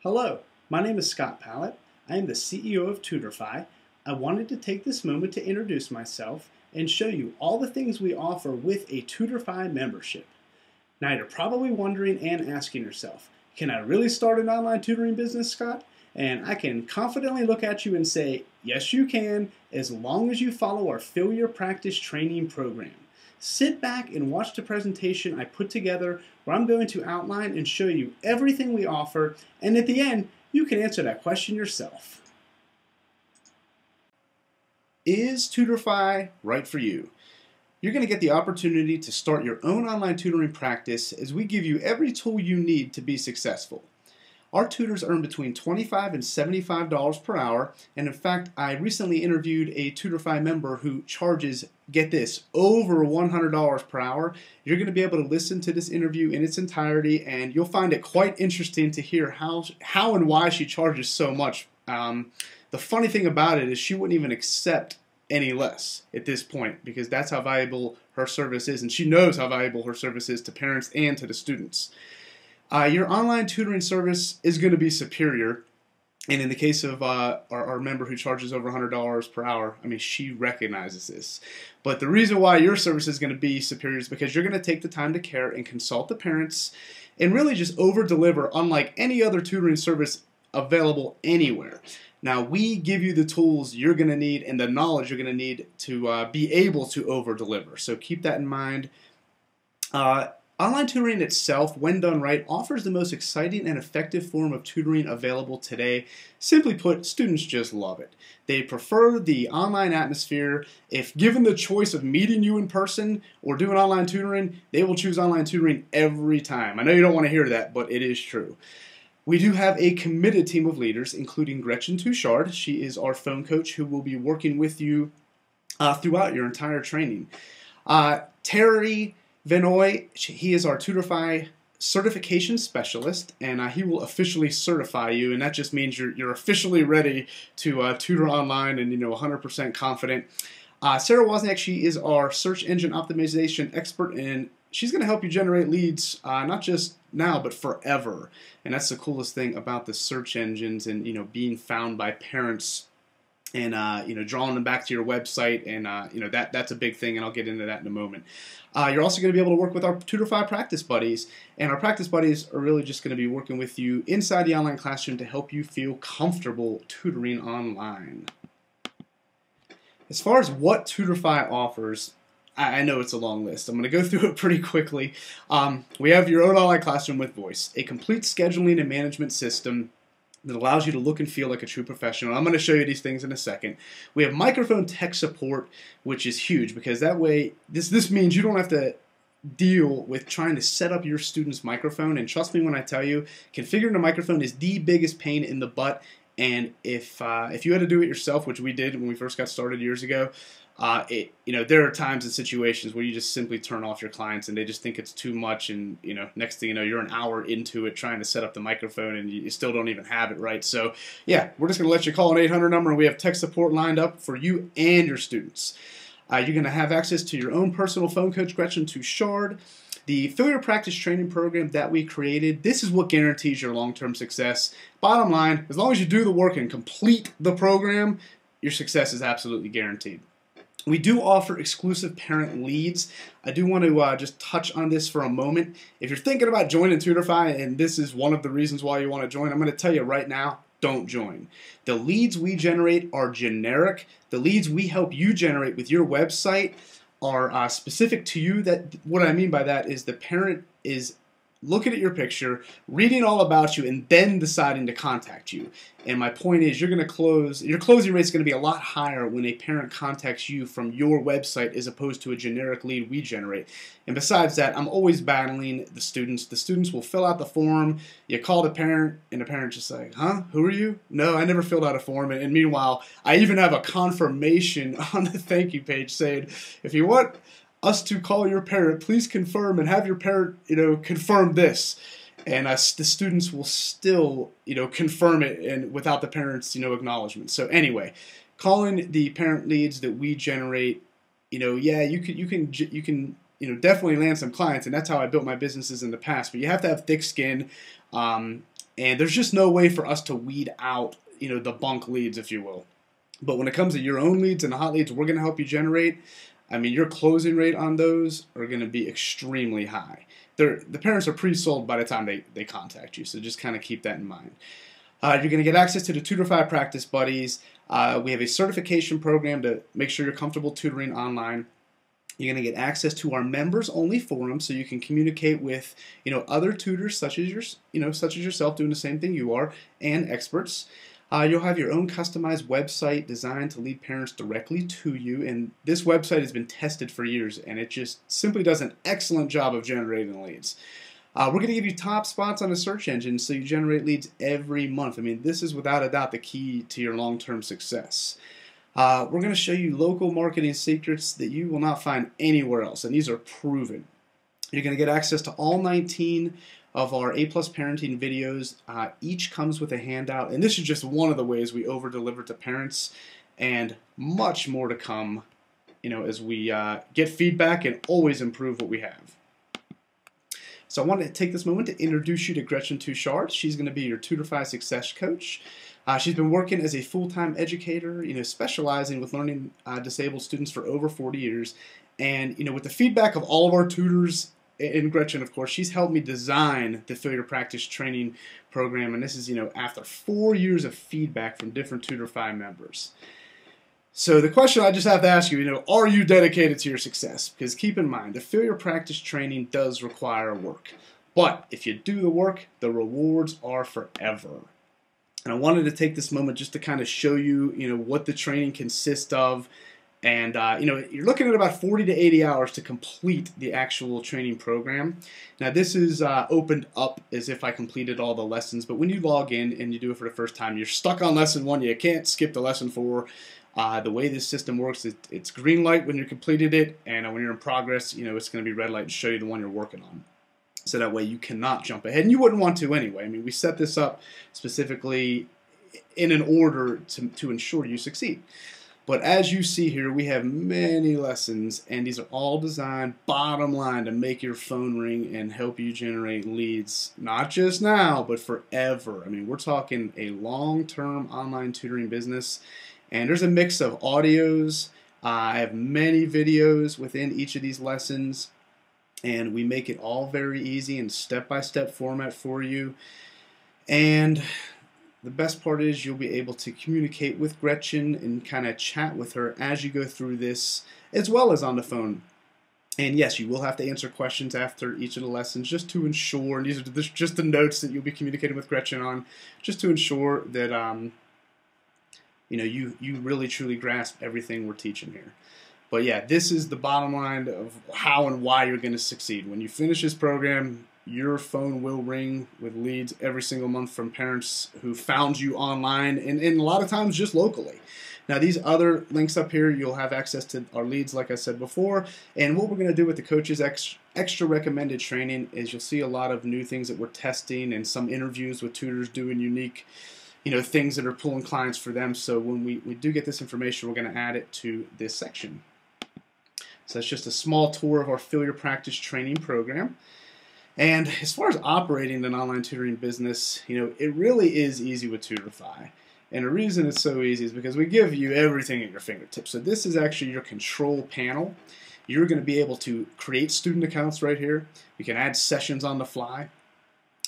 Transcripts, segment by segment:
Hello, my name is Scott Pallett. I am the CEO of TutorFi. I wanted to take this moment to introduce myself and show you all the things we offer with a TutorFi membership. Now you're probably wondering and asking yourself, can I really start an online tutoring business, Scott? And I can confidently look at you and say, yes you can, as long as you follow our Fill Your Practice training program. Sit back and watch the presentation I put together where I'm going to outline and show you everything we offer, and at the end, you can answer that question yourself. Is TutorFi right for you? You're going to get the opportunity to start your own online tutoring practice as we give you every tool you need to be successful. Our tutors earn between $25 and $75 per hour, and in fact, I recently interviewed a TutorFi member who charges, get this, over $100 per hour. You're going to be able to listen to this interview in its entirety, and you'll find it quite interesting to hear how and why she charges so much. The funny thing about it is she wouldn't even accept any less at this point because that's how valuable her service is, and she knows how valuable her service is to parents and to the students. Your online tutoring service is going to be superior, and in the case of our member who charges over $100 per hour, I mean, she recognizes this. But the reason why your service is going to be superior is because you're going to take the time to care and consult the parents and really just over-deliver unlike any other tutoring service available anywhere. Now, we give you the tools you're going to need and the knowledge you're going to need to be able to over-deliver. So keep that in mind. Online tutoring itself, when done right, offers the most exciting and effective form of tutoring available today. Simply put, students just love it. They prefer the online atmosphere. If given the choice of meeting you in person or doing online tutoring, they will choose online tutoring every time. I know you don't want to hear that, but it is true. We do have a committed team of leaders, including Gretchen Touchard. She is our phone coach who will be working with you throughout your entire training. Terry Vinoy, he is our TutorFi certification specialist, and he will officially certify you, and that just means you're officially ready to tutor online and 100% confident. Sarah Wozniak, she is our search engine optimization expert, and she's going to help you generate leads not just now but forever. And that's the coolest thing about the search engines and being found by parents and drawing them back to your website, and that's a big thing, and I'll get into that in a moment. You're also going to be able to work with our TutorFi practice buddies, and our practice buddies are really just going to be working with you inside the online classroom to help you feel comfortable tutoring online. As far as what TutorFi offers, I know it's a long list. I'm going to go through it pretty quickly. We have your own online classroom with voice, a complete scheduling and management system that allows you to look and feel like a true professional. I'm going to show you these things in a second. We have microphone tech support, which is huge because that way, this means you don't have to deal with trying to set up your student's microphone. And trust me when I tell you, configuring a microphone is the biggest pain in the butt. And if you had to do it yourself, which we did when we first got started years ago, there are times and situations where you just simply turn off your clients and they just think it's too much, and next thing you know, you're an hour into it trying to set up the microphone and you still don't even have it right. So yeah, we're just going to let you call an 800 number, and we have tech support lined up for you and your students. You're going to have access to your own personal phone coach, Gretchen Touchard. The Fill Your Practice training program that we created, this is what guarantees your long-term success. Bottom line, as long as you do the work and complete the program, your success is absolutely guaranteed. We do offer exclusive parent leads. I do want to just touch on this for a moment. If you're thinking about joining TutorFi, and this is one of the reasons why you want to join, I'm going to tell you right now, don't join. The leads we generate are generic. The leads we help you generate with your website are specific to you. What I mean by that is the parent is looking at your picture, reading all about you, and then deciding to contact you. And my point is, your closing rate is going to be a lot higher when a parent contacts you from your website as opposed to a generic lead we generate. And besides that, I'm always battling the students. The students will fill out the form, you call the parent, and the parent's just like, huh, who are you? No, I never filled out a form. And meanwhile, I even have a confirmation on the thank you page saying, if you want us to call your parent, please confirm and have your parent, confirm this. And the students will still, confirm it and without the parents, acknowledgement. So anyway, calling the parent leads that we generate, yeah, you can definitely land some clients, and that's how I built my businesses in the past. But you have to have thick skin. And there's just no way for us to weed out, the bunk leads, if you will. But when it comes to your own leads and the hot leads we're going to help you generate, I mean, your closing rate on those are going to be extremely high. The parents are pre-sold by the time they contact you, so just kind of keep that in mind. You're going to get access to the TutorFi Practice Buddies. We have a certification program to make sure you're comfortable tutoring online. You're going to get access to our members-only forum, so you can communicate with other tutors such as yourself doing the same thing you are, and experts. You'll have your own customized website designed to lead parents directly to you, and this website has been tested for years, and it just simply does an excellent job of generating leads. We're going to give you top spots on the search engine so you generate leads every month. I mean, this is without a doubt the key to your long-term success. We're going to show you local marketing secrets that you will not find anywhere else, and these are proven. You're going to get access to all 19 of our A+ parenting videos. Each comes with a handout, and this is just one of the ways we over-deliver to parents, and much more to come, as we get feedback and always improve what we have. So I wanted to take this moment to introduce you to Gretchen Touchard. She's going to be your TutorFi Success Coach. She's been working as a full-time educator, specializing with learning disabled students for over 40 years. And, with the feedback of all of our tutors, and Gretchen, of course, she's helped me design the Failure Practice Training Program. And this is, after 4 years of feedback from different TutorFi members. So the question I just have to ask you, are you dedicated to your success? Because keep in mind, the Failure Practice Training does require work. But if you do the work, the rewards are forever. And I wanted to take this moment just to kind of show you, what the training consists of. And, you're looking at about 40 to 80 hours to complete the actual training program. Now, this is opened up as if I completed all the lessons. But when you log in and you do it for the first time, you're stuck on lesson 1. You can't skip to lesson 4. The way this system works, it's green light when you completed it. And when you're in progress, it's going to be red light and show you the one you're working on. So that way you cannot jump ahead, and you wouldn't want to anyway. I mean, we set this up specifically in an order to ensure you succeed. But as you see here, we have many lessons, and these are all designed, bottom line, to make your phone ring and help you generate leads, not just now, but forever. I mean, we're talking a long-term online tutoring business, and there's a mix of audios. I have many videos within each of these lessons. And we make it all very easy in step-by-step format for you. And the best part is you'll be able to communicate with Gretchen and kind of chat with her as you go through this, as well as on the phone. And yes, you will have to answer questions after each of the lessons just to ensure, and these are just the notes that you'll be communicating with Gretchen on, just to ensure that you really truly grasp everything we're teaching here. But yeah, this is the bottom line of how and why you're going to succeed. When you finish this program, your phone will ring with leads every single month from parents who found you online, and a lot of times just locally. Now, these other links up here, you'll have access to our leads, like I said before. And what we're going to do with the coaches extra recommended training is you'll see a lot of new things that we're testing and some interviews with tutors doing unique things that are pulling clients for them. So when we do get this information, we're going to add it to this section. So that's just a small tour of our Failure Practice Training Program. And as far as operating an online tutoring business, it really is easy with TutorFi. And the reason it's so easy is because we give you everything at your fingertips. So this is actually your control panel. You're going to be able to create student accounts right here. You can add sessions on the fly,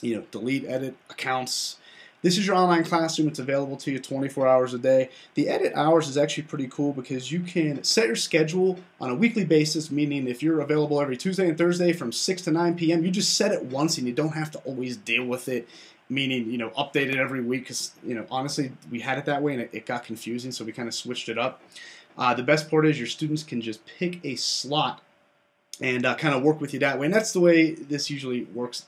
delete, edit accounts. This is your online classroom. It's available to you 24 hours a day. The edit hours is actually pretty cool because you can set your schedule on a weekly basis, meaning if you're available every Tuesday and Thursday from 6 to 9 p.m., you just set it once and you don't have to always deal with it, meaning, update it every week because, honestly, we had it that way and it got confusing, so we kind of switched it up. The best part is your students can just pick a slot and kind of work with you that way, and that's the way this usually works.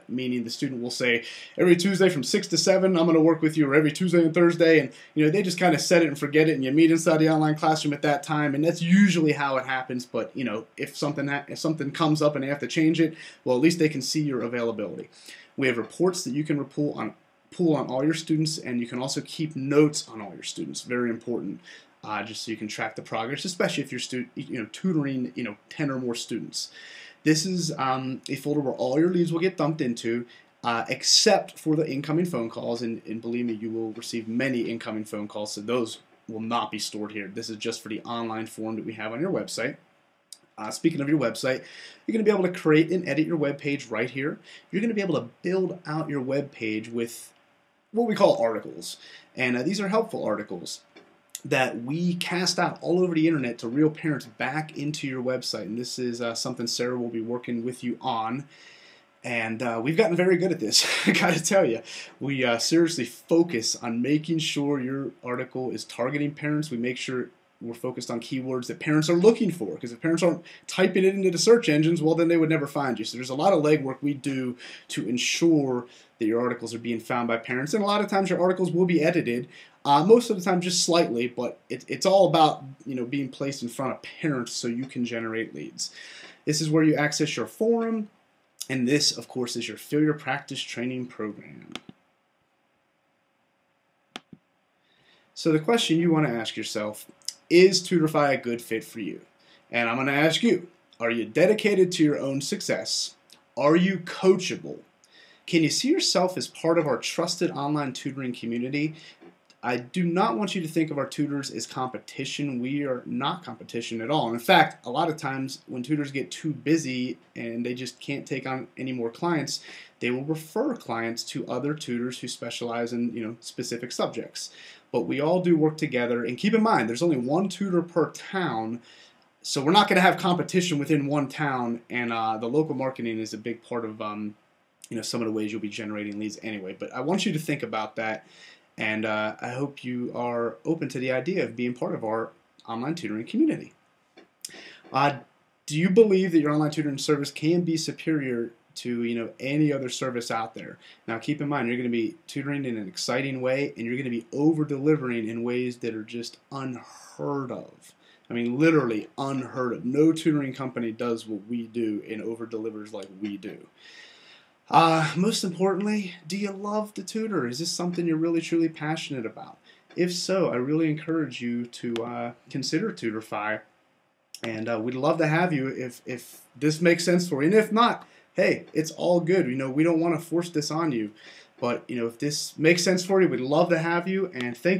Meaning the student will say, every Tuesday from 6 to 7, I'm going to work with you, or every Tuesday and Thursday, and they just kind of set it and forget it, and you meet inside the online classroom at that time, and that's usually how it happens. But if something comes up and they have to change it, well, at least they can see your availability. We have reports that you can pull on all your students, and you can also keep notes on all your students. Very important, just so you can track the progress, especially if you're tutoring 10 or more students. This is a folder where all your leads will get dumped into. except for the incoming phone calls, and believe me, you will receive many incoming phone calls, so those will not be stored here. This is just for the online form that we have on your website. Speaking of your website, you're going to be able to create and edit your web page right here. You're going to be able to build out your web page with what we call articles, and these are helpful articles that we cast out all over the internet to real parents back into your website, and this is something Sarah will be working with you on. And we've gotten very good at this, I gotta tell you. We seriously focus on making sure your article is targeting parents. We make sure we're focused on keywords that parents are looking for, because if parents aren't typing it into the search engines, well, then they would never find you. So there's a lot of legwork we do to ensure that your articles are being found by parents, and a lot of times your articles will be edited, most of the time just slightly, but it's all about, you know, being placed in front of parents so you can generate leads. This is where you access your forum. And this, of course, is your Fill Your Practice training program. So the question you want to ask yourself, is TutorFi a good fit for you? And I'm going to ask you, are you dedicated to your own success? Are you coachable? Can you see yourself as part of our trusted online tutoring community? I do not want you to think of our tutors as competition. We are not competition at all. And in fact, a lot of times when tutors get too busy and they just can't take on any more clients, they will refer clients to other tutors who specialize in, you know, specific subjects. But we all do work together, and keep in mind, there's only one tutor per town, so we're not going to have competition within one town, and the local marketing is a big part of you know, some of the ways you'll be generating leads anyway. But I want you to think about that. And I hope you are open to the idea of being part of our online tutoring community. Do you believe that your online tutoring service can be superior to, you know, any other service out there? Now, keep in mind, you're going to be tutoring in an exciting way, and you're going to be over-delivering in ways that are just unheard of. I mean, literally unheard of. No tutoring company does what we do and over-delivers like we do. Most importantly, do you love to tutor? Is this something you're really truly passionate about? If so, I really encourage you to consider TutorFi, and we'd love to have you if this makes sense for you. And if not, hey, it's all good. You know, we don't want to force this on you, but you know, if this makes sense for you, we'd love to have you. And thank